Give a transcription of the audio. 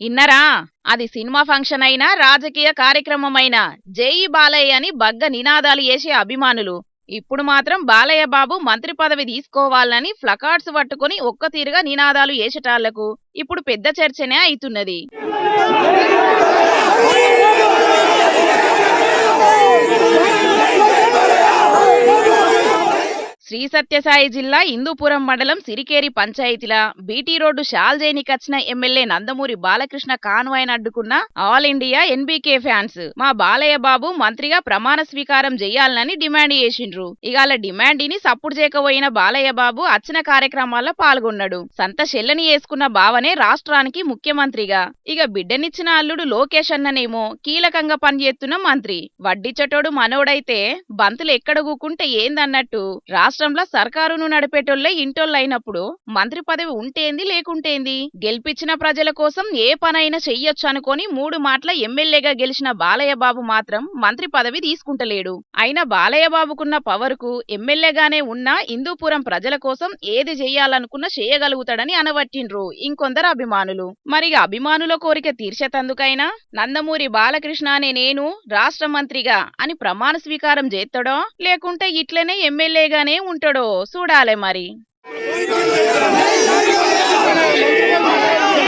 ఇన్నరా? అది cinema function అయినా రాజకీయ కార్యక్రమమైనా జై బాలయ్య అని బగ్గ నినాదాలు చేసే అభిమానులు ఇప్పుడు మాత్రం బాలయ్య బాబు మంత్రి పదవి తీసుకోవాలని ప్లకార్డ్స్ పట్టుకొని ఒక్క తీరుగా నినాదాలు చేసేటాళ్లకు ఇప్పుడు పెద్ద చర్చనే అయితున్నది. శ్రీ సత్యసాయి జిల్లా హిందూపురం మండలం సిరికేరి పంచాయతీల బీటీ రోడ్డు షాల్జేనికచ్చిన ఎమ్మెల్యే నందమూరి బాలకృష్ణ కాన్వాయ్ని అడ్డుకున్న ఆల్ ఇండియా ఎన్బీకే ఫ్యాన్స్ మా బాలయ్య బాబు మంత్రిగా ప్రమాణ స్వీకారం చేయాలని డిమాండ్ చేసిండ్రు. ఇవాళ డిమాండ్ని సప్పుడు చేయకపోయిన బాలయ్య బాబు అచ్చిన కార్యక్రమాల్లో పాల్గొన్నాడు. సంత చెల్లని వేసుకున్న బావనే రాష్ట్రానికి ముఖ్యమంత్రిగా, ఇక బిడ్డనిచ్చిన అల్లుడు లోకేష్ అన్ననేమో కీలకంగా పనిచేస్తున్న మంత్రి. వడ్డిచ్చటోడు మనోడైతే బంతులు ఎక్కడ కూకుంటే ఏందన్నట్టు రాష్ట్రంలో సర్కారును నడిపేటోళ్లే ఇంటోళ్ళైనప్పుడు మంత్రి పదవి ఉంటేంది లేకుంటేంది? గెలిపించిన ప్రజల కోసం ఏ పనైనా చెయ్యొచ్చు అనుకొని 3 మాటల ఎమ్మెల్యేగా గెలిచిన బాలయ్య బాబు మాత్రం మంత్రి పదవి తీసుకుంటలేడు. అయినా బాలయ్య బాబుకున్న పవర్కు ఎమ్మెల్యేగానే ఉన్నా హిందూపురం ప్రజల కోసం ఏది చెయ్యాలనుకున్నా చేయగలుగుతాడని అనవట్టిండ్రు ఇంకొందరు అభిమానులు. మరి అభిమానుల కోరిక తీర్చేతందుకైనా నందమూరి బాలకృష్ణ అనే నేను రాష్ట్ర మంత్రిగా అని ప్రమాణ స్వీకారం చేస్తాడో లేకుంటే ఇట్లనే ఎమ్మెల్యేగానే ఉంటాడో చూడాలే మరి.